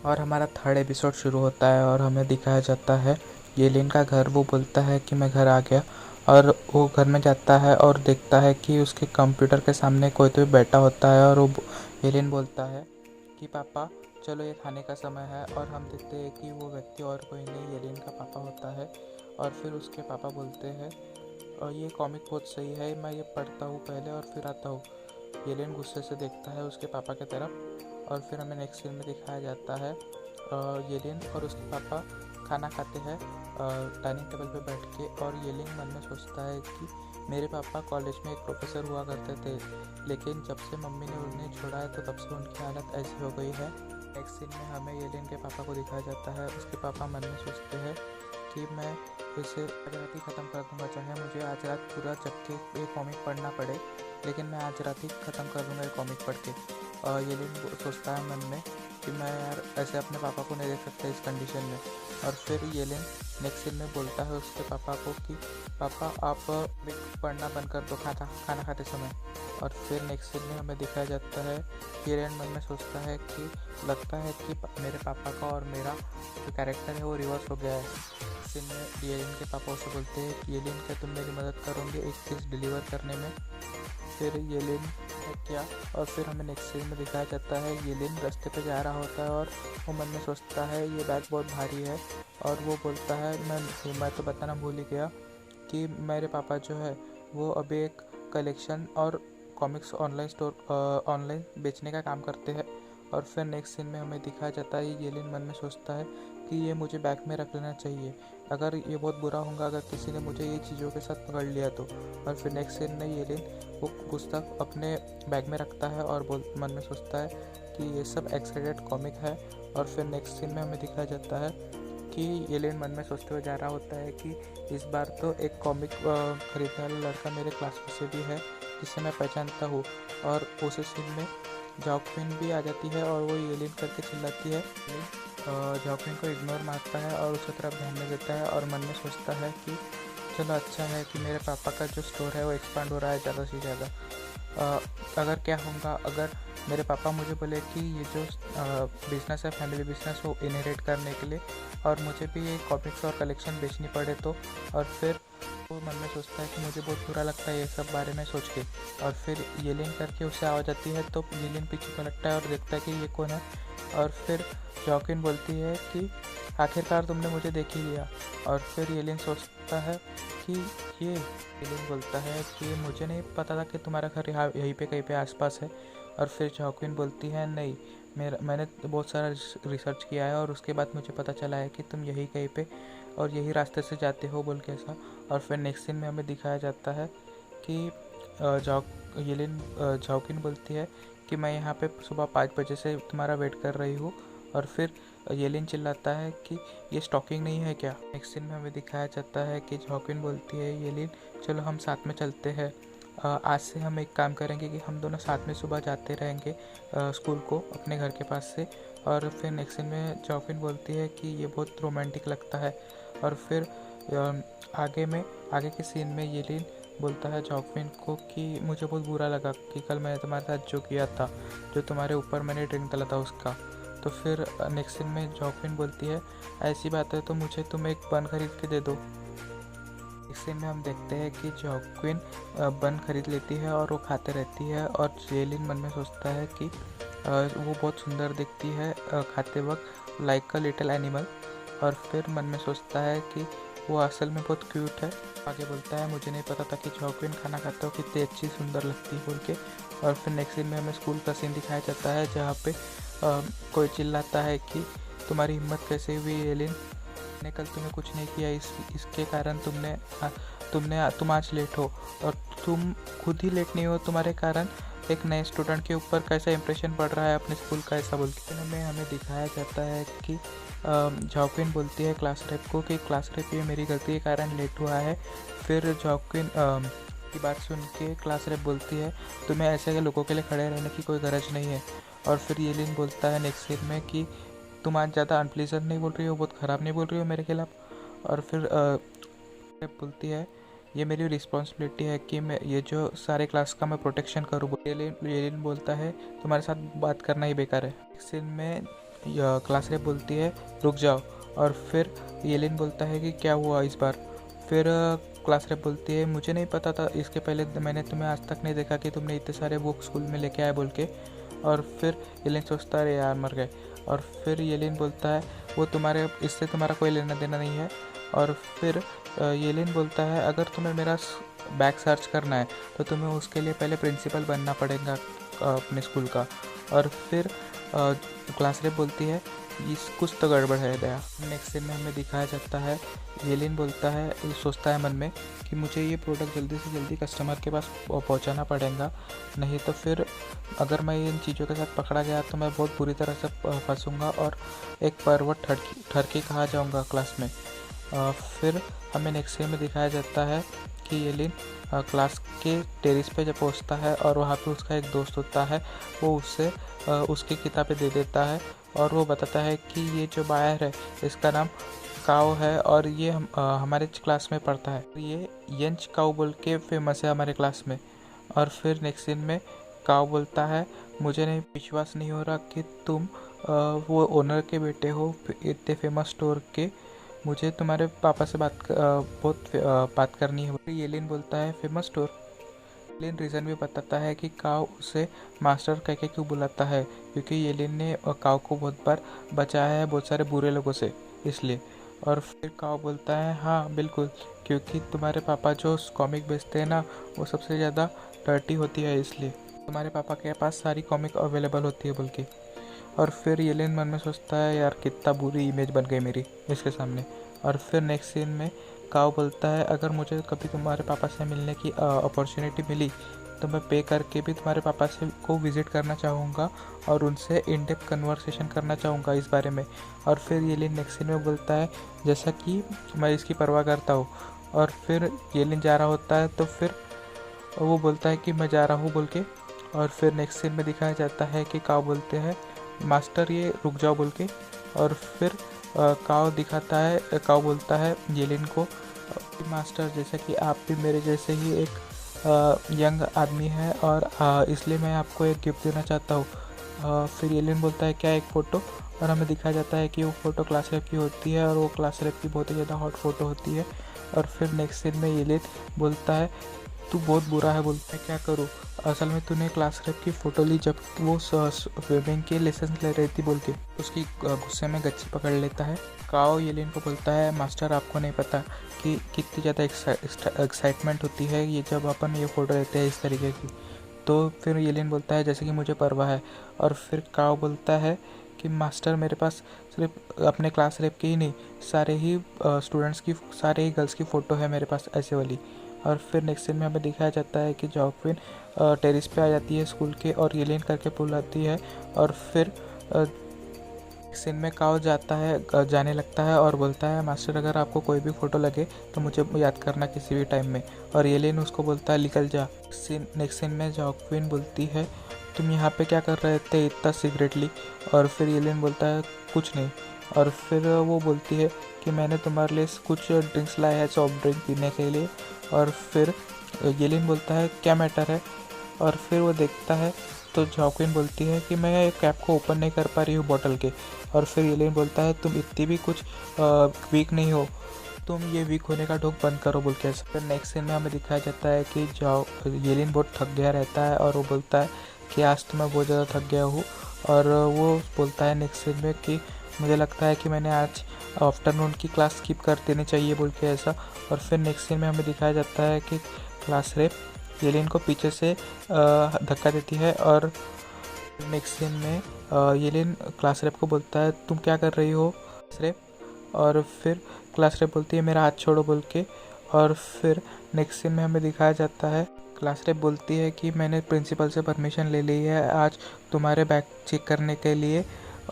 और हमारा third episode शुरू होता है और हमें दिखाया जाता है येलिन का घर। वो बोलता है कि मैं घर आ गया, और वो घर में जाता है और देखता है कि उसके कंप्यूटर के सामने कोई तो बैठा होता है, और वो येलिन बोलता है कि पापा चलो ये खाने का समय है। और हम देखते हैं कि वो व्यक्ति और कोई नहीं येलिन का पापा होता है। और फिर उसके पापा बोलते हैं और ये कॉमिक बहुत सही है, मैं ये पढ़ता हूँ पहले और फिर आता हूँ। येलिन गुस्से से देखता है उसके पापा की तरफ, और फिर हमें नेक्स्ट सीन में दिखाया जाता है येलिन और उसके पापा खाना खाते हैं डाइनिंग टेबल पे बैठ के। और येलिन मन में सोचता है कि मेरे पापा कॉलेज में एक प्रोफेसर हुआ करते थे, लेकिन जब से मम्मी ने उन्हें छोड़ा है तो तब से उनकी हालत ऐसी हो गई है। नेक्स्ट सीन में हमें येलिन के पापा को दिखाया जाता है। उसके पापा मन में सोचते हैं कि मैं इसे आज रात ही ख़त्म कर दूंगा, चाहे मुझे आज रात पूरा जग के ये कॉमिक पढ़ना पड़े, लेकिन मैं आज रात ही ख़त्म कर दूंगा ये कॉमिक पढ़ के। येलिन सोचता है मन में कि मैं यार ऐसे अपने पापा को नहीं देख सकता इस कंडीशन में। और फिर येलिन नेक्स्ट सीन में बोलता है उसके पापा को कि पापा आप पढ़ना बंद कर दो खाना खाते समय। और फिर नेक्स्ट सीन में हमें दिखाया जाता है येलिन मन में सोचता है कि लगता है कि मेरे पापा का और मेरा जो कैरेक्टर है वो रिवर्स हो गया है। सीन में येलिन के पापा उसे बोलते हैं कि येलिन क्या तुम मेरी मदद करोगे एक चीज़ डिलीवर करने में। फिर येलिन क्या, और फिर हमें नेक्स्ट सीन में दिखाया जाता है येलिन रास्ते पे जा रहा होता है और वो मन में सोचता है ये बैग बहुत भारी है। और वो बोलता है मैं तो बताना भूल ही गया कि मेरे पापा जो है वो अभी एक कलेक्शन और कॉमिक्स ऑनलाइन बेचने का काम करते हैं। और फिर नेक्स्ट सीन में हमें दिखाया जाता है येलिन मन में सोचता है कि ये मुझे बैग में रख लेना चाहिए, अगर ये बहुत बुरा होगा अगर किसी ने मुझे ये चीज़ों के साथ पकड़ लिया तो। और फिर नेक्स्ट सीन में येलिन वो पुस्तक अपने बैग में रखता है और मन में सोचता है कि ये सब एक्साइटेड कॉमिक है। और फिर नेक्स्ट सीन में हमें दिखाया जाता है कि येलिन मन में सोचते हुए जा रहा होता है कि इस बार तो एक कॉमिक खरीदने वाला लड़का मेरे क्लास में से भी है जिसे मैं पहचानता हूँ। और उसी सीन में जॉक्विन भी आ जाती है और वो येलिन करके चिल्लाती है। जॉक्विन को इग्नोर मारता है और उसकी तरफ ध्यान नहीं देता है और मन में सोचता है कि चलो अच्छा है कि मेरे पापा का जो स्टोर है वो एक्सपांड हो रहा है ज़्यादा से ज़्यादा। अगर क्या होगा अगर मेरे पापा मुझे बोले कि ये जो बिज़नेस है फैमिली बिज़नेस वो इनहेरिट करने के लिए और मुझे भी ये कॉमिक्स और कलेक्शन बेचनी पड़े तो। और फिर वो मन में सोचता है कि मुझे बहुत बुरा लगता है ये सब बारे में सोच के। और फिर येलिन करके उसे आवाज़ आती है तो येलिन पीछे पलटता है और देखता है कि ये कौन है। और फिर जॉक्विन बोलती है कि आखिरकार तुमने मुझे देख ही लिया। और फिर येलिन सोचता है कि येलिन बोलता है कि मुझे नहीं पता था कि तुम्हारा घर यहाँ यहीं पे कहीं पे आसपास है। और फिर जॉक्विन बोलती है नहीं, मैंने बहुत सारा रिसर्च किया है और उसके बाद मुझे पता चला है कि तुम यही कहीं पे और यही रास्ते से जाते हो बोल के ऐसा। और फिर नेक्स्ट सीन में हमें दिखाया जाता है कि जॉक्विन बोलती है कि मैं यहाँ पे सुबह 5 बजे से तुम्हारा वेट कर रही हूँ। और फिर येलिन चिल्लाता है कि ये स्टॉकिंग नहीं है क्या। नेक्स्ट सीन में हमें दिखाया जाता है कि जॉक्विन बोलती है येलिन चलो हम साथ में चलते हैं, आज से हम एक काम करेंगे कि हम दोनों साथ में सुबह जाते रहेंगे स्कूल को अपने घर के पास से। और फिर नेक्स्ट सीन में जॉक्विन बोलती है कि ये बहुत रोमांटिक लगता है। और फिर आगे के सीन में येलिन बोलता है जॉक्विन को कि मुझे बहुत बुरा लगा कि कल मैंने तुम्हारे साथ जो किया था, जो तुम्हारे ऊपर मैंने ड्रिंक डाला था उसका। तो फिर नेक्स्ट सीन में जॉक्विन बोलती है ऐसी बात है तो मुझे तुम एक बन खरीद के दे दो। इस सीन में हम देखते हैं कि जॉक्विन बन खरीद लेती है और वो खाते रहती है। और येलिन मन में सोचता है कि वो बहुत सुंदर दिखती है खाते वक्त, लाइक अ लिटिल एनिमल। और फिर मन में सोचता है कि वो असल में बहुत क्यूट है। आगे बोलता है मुझे नहीं पता था कि जॉक्विन खाना खाते हो कितनी अच्छी सुंदर लगती है बोल के। और फिर नेक्स्ट सीन में हमें स्कूल का सीन दिखाया जाता है जहाँ पे कोई चिल्लाता है कि तुम्हारी हिम्मत कैसे हुई येलिन, मैंने कल तुम्हें कुछ नहीं किया, इसके कारण तुम आज लेट हो। और तुम खुद ही लेट नहीं हो, तुम्हारे कारण एक नए स्टूडेंट के ऊपर कैसा इंप्रेशन पड़ रहा है अपने स्कूल का ऐसा बोल के। में हमें दिखाया जाता है कि जॉक्विन बोलती है क्लास रेप को कि क्लास रेप ये मेरी गलती के कारण लेट हुआ है। फिर जॉक्विन की बात सुन के क्लास रेप बोलती है तुम्हें ऐसे के लोगों के लिए खड़े रहने की कोई गरज नहीं है। और फिर येलिन बोलता है नेक्स्ट सीन में कि तुम आज ज़्यादा अनप्लीजेंट नहीं बोल रही हो, बहुत ख़राब नहीं बोल रही हो मेरे खिलाफ़। और फिर बोलती है ये मेरी रिस्पॉन्सिबिलिटी है कि मैं ये जो सारे क्लास का मैं प्रोटेक्शन करूँ। येलिन बोलता है तुम्हारे साथ बात करना ही बेकार है। सीन में क्लास रेप बोलती है रुक जाओ, और फिर येलिन बोलता है कि क्या हुआ इस बार। फिर क्लास रेप बोलती है मुझे नहीं पता था, इसके पहले मैंने तुम्हें आज तक नहीं देखा कि तुमने इतने सारे बुक स्कूल में लेके आए बोल के। और फिर येलिन सोचता है अरे यार मर गए। और फिर येलिन बोलता है वो तुम्हारे, इससे तुम्हारा कोई लेना देना नहीं है। और फिर येलिन बोलता है अगर तुम्हें मेरा बैग सर्च करना है तो तुम्हें उसके लिए पहले प्रिंसिपल बनना पड़ेगा अपने स्कूल का। और फिर क्लास रेप बोलती है इस कुछ तो गड़बड़ है दया। नेक्स्ट सीन में हमें दिखाया जाता है येलिन बोलता है, सोचता है मन में कि मुझे ये प्रोडक्ट जल्दी से जल्दी कस्टमर के पास पहुंचाना पड़ेगा, नहीं तो फिर अगर मैं इन चीज़ों के साथ पकड़ा गया तो मैं बहुत बुरी तरह से फंसूंगा और एक परवट ठरकी कहा जाऊंगा क्लास में। फिर हमें नेक्स्ट सीन में दिखाया जाता है कि येलिन क्लास के टेरिस पे जब पहुंचता है और वहाँ पे उसका एक दोस्त होता है, वो उससे उसकी किताबें दे देता है और वो बताता है कि ये जो बायर है इसका नाम काओ है और ये हमारे क्लास में पढ़ता है, ये यंच काओ बोल के फेमस है हमारे क्लास में। और फिर नेक्स्ट सीन में काओ बोलता है मुझे नहीं विश्वास नहीं हो रहा कि तुम वो ओनर के बेटे हो इतने फेमस स्टोर के, मुझे तुम्हारे पापा से बहुत बात करनी है। येलिन बोलता है फेमस स्टोर। येलिन रीज़न भी बताता है कि काव उसे मास्टर कह के क्यों बुलाता है, क्योंकि येलिन ने काव को बहुत बार बचाया है बहुत सारे बुरे लोगों से, इसलिए। और फिर काव बोलता है हाँ बिल्कुल, क्योंकि तुम्हारे पापा जो कॉमिक बेचते हैं ना वो सबसे ज़्यादा डर्टी होती है, इसलिए तुम्हारे पापा के पास सारी कॉमिक अवेलेबल होती है बोल के। और फिर येलिन मन में सोचता है यार कितना बुरी इमेज बन गई मेरी इसके सामने। और फिर नेक्स्ट सीन में काव बोलता है अगर मुझे कभी तुम्हारे पापा से मिलने की अपॉर्चुनिटी मिली तो मैं पे करके भी तुम्हारे पापा से को विज़िट करना चाहूँगा और उनसे इन डेप्थ कन्वर्सेशन करना चाहूँगा इस बारे में। और फिर येलिन नेक्स्ट सीन में बोलता है जैसा कि मैं इसकी परवाह करता हूँ। और फिर येलिन जा रहा होता है तो फिर वो बोलता है कि मैं जा रहा हूँ बोल के। और फिर नेक्स्ट सीन में दिखाया जाता है कि काव बोलते हैं मास्टर ये रुक जाओ बोल के। और फिर काव दिखाता है, काव बोलता है येलिन को मास्टर जैसा कि आप भी मेरे जैसे ही एक यंग आदमी है और इसलिए मैं आपको एक गिफ्ट देना चाहता हूँ। फिर येलिन बोलता है क्या एक फ़ोटो, और हमें दिखाया जाता है कि वो फ़ोटो क्लास रेप की होती है और वो क्लास रेप की बहुत ही ज़्यादा हॉट फ़ोटो होती है। और फिर नेक्स्ट सीन में येलिन बोलता है तू बहुत बुरा है, बोलता है क्या करूँ, असल में तूने क्लास रेप की फ़ोटो ली जब वो स्विमिंग के लेसन ले रही थी बोल के। उसकी गुस्से में गच्ची पकड़ लेता है। काओ येलिन को बोलता है मास्टर आपको नहीं पता कि कितनी ज़्यादा एक्साइटमेंट होती है ये जब अपन ये फ़ोटो लेते हैं इस तरीके की। तो फिर येलिन बोलता है जैसे कि मुझे परवाह है। और फिर काओ बोलता है कि मास्टर मेरे पास सिर्फ अपने क्लास रेप की ही नहीं सारे ही स्टूडेंट्स की, सारे ही गर्ल्स की फ़ोटो है मेरे पास ऐसे वाली। और फिर नेक्स्ट सीन में हमें दिखाया जाता है कि जॉक्विन टेरिस पे आ जाती है स्कूल के और येलिन करके बुलाती है। और फिर सीन में काओ जाने लगता है और बोलता है मास्टर अगर आपको कोई भी फ़ोटो लगे तो मुझे याद करना किसी भी टाइम में। और येलिन उसको बोलता है निकल जा। नेक्स्ट सीन में जॉक्विन बोलती है तुम यहाँ पे क्या कर रहे थे इतना सीक्रेटली। और फिर येलिन बोलता है कुछ नहीं। और फिर वो बोलती है कि मैंने तुम्हारे लिए कुछ ड्रिंक्स लाए हैं सॉफ्ट ड्रिंक पीने के लिए। और फिर येलिन बोलता है क्या मैटर है। और फिर वो देखता है तो जॉक्विन बोलती है कि मैं कैप को ओपन नहीं कर पा रही हूँ बॉटल के। और फिर येलिन बोलता है तुम इतनी भी कुछ वीक नहीं हो, तुम ये वीक होने का ढोक बंद करो बोल के। फिर नेक्स्ट सीन में हमें दिखाया जाता है कि येलिन बहुत थक गया रहता है और वो बोलता है कि आज तो मैं बहुत ज़्यादा थक गया हूँ। और वो बोलता है नेक्स्ट सीन में कि मुझे लगता है कि मैंने आज आफ्टरनून की क्लास स्किप कर देनी चाहिए बोल के ऐसा। और फिर नेक्स्ट सीन में हमें दिखाया जाता है कि क्लास रेप येलिन को पीछे से धक्का देती है। और नेक्स्ट सीन में येलिन क्लास रेप को बोलता है तुम क्या कर रही हो क्लास रेप। और फिर क्लास रेप बोलती है मेरा हाथ छोड़ो बोल के। और फिर नेक्स्ट सीन में हमें दिखाया जाता है क्लास रेप बोलती है कि मैंने प्रिंसिपल से परमिशन ले ली है आज तुम्हारे बैग चेक करने के लिए।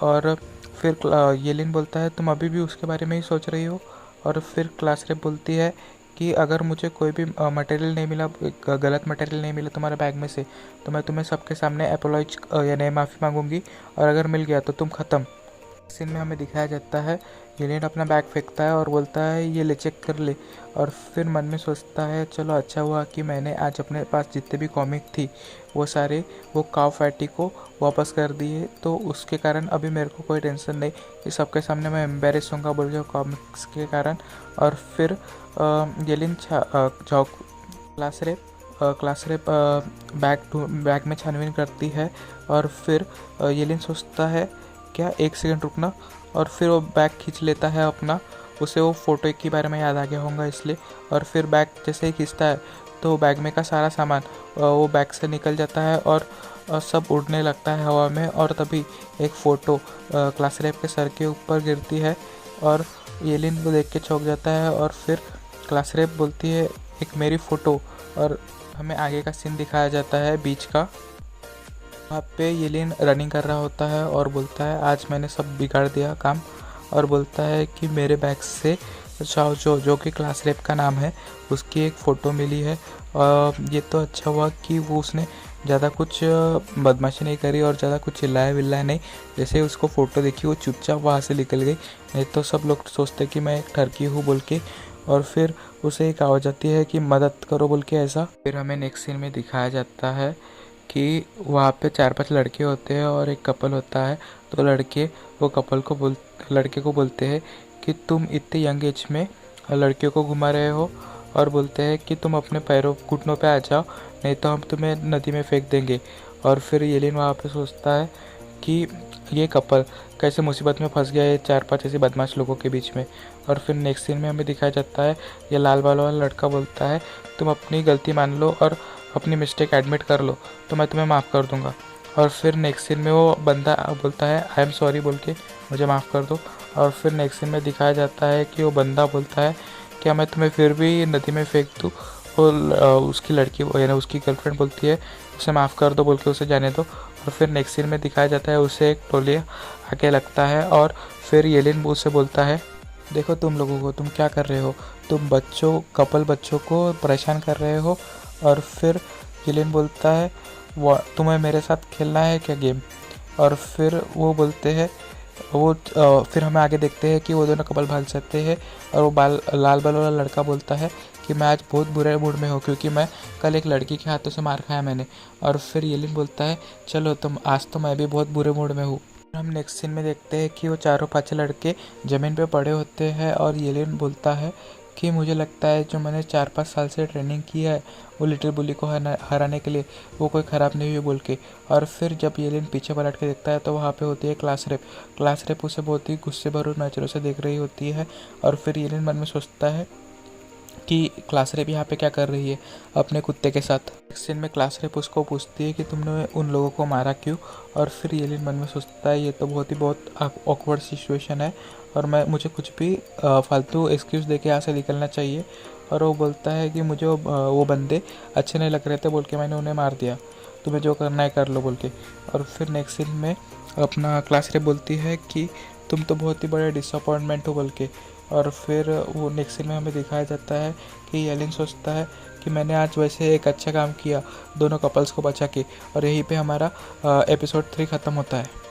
और फिर येलिन बोलता है तुम अभी भी उसके बारे में ही सोच रही हो। और फिर क्लास रेप बोलती है कि अगर मुझे कोई भी मटेरियल नहीं मिला, गलत मटेरियल नहीं मिला तुम्हारे बैग में से, तो मैं तुम्हें सबके सामने अपोलॉज यानी माफ़ी मांगूंगी, और अगर मिल गया तो तुम ख़त्म। सीन में हमें दिखाया जाता है येलेन अपना बैग फेंकता है और बोलता है ये ले चेक कर ले। और फिर मन में सोचता है चलो अच्छा हुआ कि मैंने आज अपने पास जितने भी कॉमिक थी वो सारे वो काव फैटी को वापस कर दिए, तो उसके कारण अभी मेरे को कोई टेंशन नहीं कि सबके सामने मैं एम्बेरस होऊंगा बोल के कॉमिक्स के कारण। और फिर येलेन क्लास रेप बैग में छानबीन करती है। और फिर येलेन सोचता है क्या, एक सेकंड रुकना, और फिर वो बैग खींच लेता है अपना, उसे वो फ़ोटो के बारे में याद आ गया होगा इसलिए। और फिर बैग जैसे ही खींचता है तो बैग में का सारा सामान वो बैग से निकल जाता है और सब उड़ने लगता है हवा में। और तभी एक फ़ोटो क्लास रेप के सर के ऊपर गिरती है और येलिन को देख के चौंक जाता है। और फिर क्लास रेप बोलती है एक मेरी फ़ोटो, और हमें आगे का सीन दिखाया जाता है बीच का। वहाँ पे येलिन रनिंग कर रहा होता है और बोलता है आज मैंने सब बिगाड़ दिया काम, और बोलता है कि मेरे बैग से शाओ जो कि क्लास रेप का नाम है उसकी एक फ़ोटो मिली है। ये तो अच्छा हुआ कि वो उसने ज़्यादा कुछ बदमाशी नहीं करी और ज़्यादा कुछ चिल्लाया विल्लाया नहीं। जैसे उसको फ़ोटो देखी वो चुपचाप वहाँ से निकल गई, नहीं तो सब लोग सोचते कि मैं एक ठरकी हूँ बोल के। और फिर उसे एक आवाज़ आती है कि मदद करो बोल के ऐसा। फिर हमें नेक्स्ट सीन में दिखाया जाता है कि वहाँ पे 4-5 लड़के होते हैं और एक कपल होता है। तो लड़के को बोलते हैं कि तुम इतने यंग एज में लड़कियों को घुमा रहे हो, और बोलते हैं कि तुम अपने पैरों घुटनों पे आ जाओ नहीं तो हम तुम्हें नदी में फेंक देंगे। और फिर येलिन वहाँ पे सोचता है कि ये कपल कैसे मुसीबत में फंस गया है 4-5 ऐसे बदमाश लोगों के बीच में। और फिर नेक्स्ट सीन में हमें दिखाया जाता है ये लाल बाल वाला लड़का बोलता है तुम अपनी गलती मान लो और अपनी मिस्टेक एडमिट कर लो तो मैं तुम्हें माफ़ कर दूंगा। और फिर नेक्स्ट सीन में वो बंदा बोलता है आई एम सॉरी बोल के मुझे माफ़ कर दो। और फिर नेक्स्ट सीन में दिखाया जाता है कि वो बंदा बोलता है क्या मैं तुम्हें फिर भी नदी में फेंक दूँ। उसकी लड़की यानी उसकी गर्लफ्रेंड बोलती है उसे माफ़ कर दो बोल के उसे जाने दो। और फिर नेक्स्ट सीन में दिखाया जाता है उसे एक टोलिया आके लगता है और फिर येलिन उससे बोलता है देखो तुम लोगों को तुम क्या कर रहे हो, तुम कपल बच्चों को परेशान कर रहे हो। और फिर येलिन बोलता है तुम्हें मेरे साथ खेलना है क्या गेम। और फिर वो बोलते हैं फिर हमें आगे देखते हैं कि वो दोनों कपल भाग जाते हैं। और वो लाल बाल वाला लड़का बोलता है कि मैं आज बहुत बुरे मूड में हूँ क्योंकि मैं कल एक लड़की के हाथों से मार खाया मैंने। और फिर येलिन बोलता है चलो तुम आज तो मैं भी बहुत बुरे मूड में हूँ। हम नेक्स्ट सीन में देखते हैं कि वो 4-5 लड़के ज़मीन पे पड़े होते हैं और येलिन बोलता है कि मुझे लगता है जो मैंने 4-5 साल से ट्रेनिंग की है वो लिटिल बुली को हराने के लिए वो कोई ख़राब नहीं हुई बोल के। और फिर जब येलिन पीछे पलट के देखता है तो वहाँ पे होती है क्लास रेप उसे बहुत ही गुस्से भरे नज़रों से देख रही होती है। और फिर येलिन मन में सोचता है कि क्लास रेप यहाँ पे क्या कर रही है अपने कुत्ते के साथ। नेक्स्ट सीन में क्लास रेप उसको पूछती है कि तुमने उन लोगों को मारा क्यों। और फिर येलिन मन में सोचता है ये तो बहुत ऑकवर्ड सिचुएशन है और मुझे कुछ भी फालतू एक्सक्यूज़ दे के यहाँ से निकलना चाहिए। और वो बोलता है कि मुझे वो बंदे अच्छे नहीं लग रहे थे बोल के मैंने उन्हें मार दिया, तुम्हें जो करना है कर लो बोल के। और फिर नेक्स्ट सीन में अपना क्लास रेप बोलती है कि तुम तो बहुत ही बड़े डिसअपॉइंटमेंट हो बोल के। और फिर वो नेक्स्ट सीन में हमें दिखाया जाता है कि येलिन सोचता है कि मैंने आज वैसे एक अच्छा काम किया दोनों कपल्स को बचा के। और यहीं पे हमारा एपिसोड 3 ख़त्म होता है।